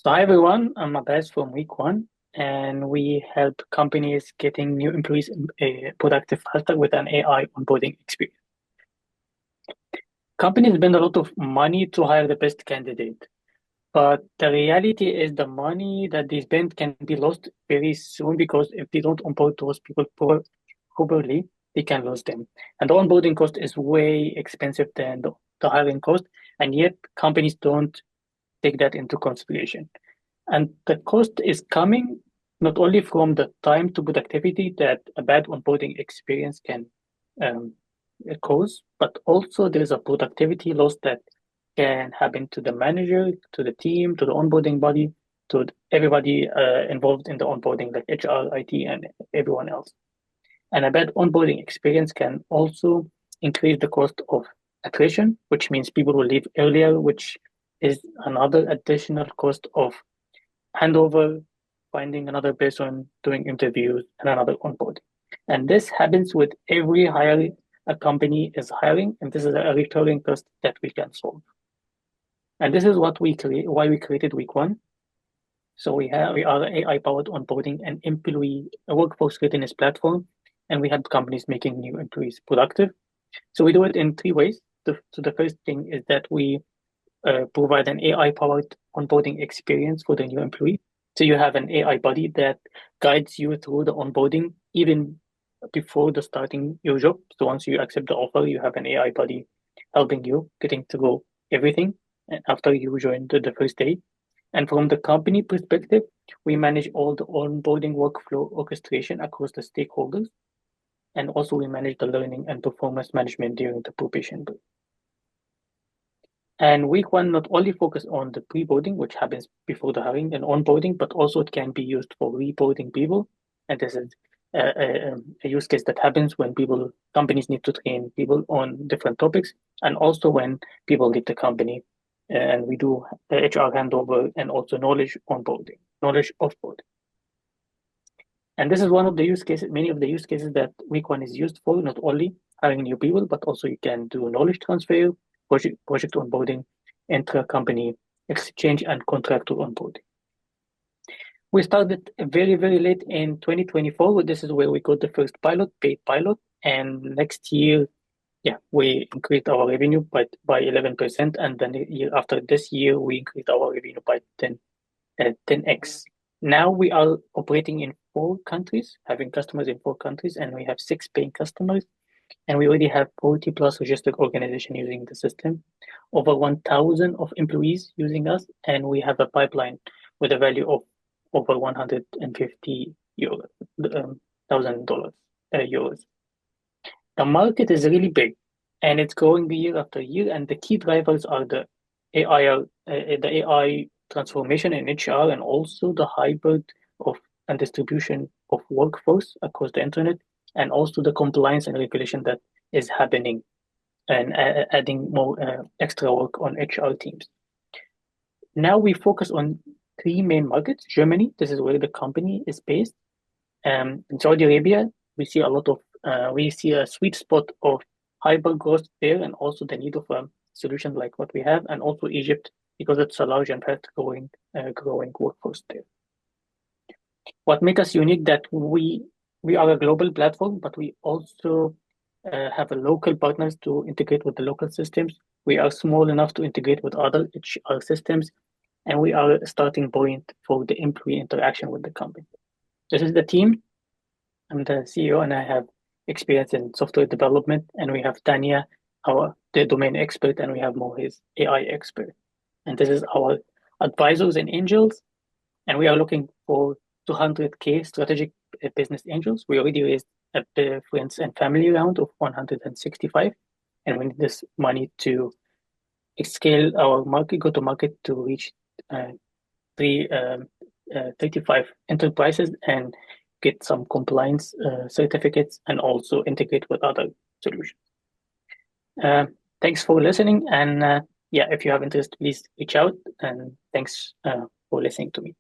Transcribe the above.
So hi everyone, I'm Abbas from WeekOne, and we help companies getting new employees productive faster with an AI onboarding experience. Companies spend a lot of money to hire the best candidate, but the reality is the money that they spend can be lost very soon because if they don't onboard those people properly, they can lose them. And the onboarding cost is way expensive than the hiring cost, and yet companies don't take that into consideration. And the cost is coming not only from the time to productivity that a bad onboarding experience can um, cause, but also there is a productivity loss that can happen to the manager, to the team, to the onboarding body, to everybody involved in the onboarding, like HR, IT, and everyone else. And a bad onboarding experience can also increase the cost of attrition, which means people will leave earlier, which is another additional cost of handover, finding another person, doing interviews, and another onboarding. And this happens with every hire a company is hiring, and this is a recurring cost that we can solve. And this is what we create, why we created WeekOne. So we are AI powered onboarding and employee workforce readiness platform, and we help companies making new employees productive. So we do it in three ways. So the first thing is that we provide an AI-powered onboarding experience for the new employee. So you have an AI buddy that guides you through the onboarding even before the starting your job. So once you accept the offer, you have an AI buddy helping you getting through everything after you join the first day. And from the company perspective, we manage all the onboarding workflow orchestration across the stakeholders. And also we manage the learning and performance management during the probation period. And WeekOne not only focus on the pre-boarding, which happens before the hiring and onboarding, but also it can be used for reboarding people. And this is a use case that happens when companies need to train people on different topics, and also when people leave the company. And we do HR handover and also knowledge onboarding, knowledge offboarding. And this is one of the use cases, many of the use cases that WeekOne is used for, not only hiring new people, but also you can do knowledge transfer, project onboarding, intra-company exchange, and contractor onboarding. We started very, very late in 2024. This is where we got the first paid pilot. And next year, yeah, we increased our revenue by 11%. And then the year after this year, we increased our revenue by 10x. Now we are operating in 4 countries, having customers in 4 countries, and we have 6 paying customers. And we already have 40 plus registered organizations using the system, over 1,000 of employees using us, and we have a pipeline with a value of over 150 euro, thousand dollars, euros. The market is really big, and it's growing year after year. And the key drivers are the AI transformation in HR, and also the hybrid of and distribution of workforce across the internet, and also the compliance and regulation that is happening and adding more extra work on HR teams. Now we focus on 3 main markets. Germany, this is where the company is based. In Saudi Arabia, we see a sweet spot of hyper growth there, and also the need of a solution like what we have, and also Egypt because it's a large and fast growing workforce there. What makes us unique that we are a global platform, but we also have a local partners to integrate with the local systems. We are small enough to integrate with other HR systems, and we are a starting point for the employee interaction with the company. This is the team. I'm the CEO, and I have experience in software development. And we have Tanya, the domain expert, and we have Mo, his AI expert. And this is our advisors and angels. And we are looking for 200K strategic business angels. We already raised a friends and family round of 165, and we need this money to scale our go to market to reach 35 enterprises and get some compliance certificates and also integrate with other solutions. Thanks for listening. And yeah, if you have interest, please reach out. And thanks for listening to me.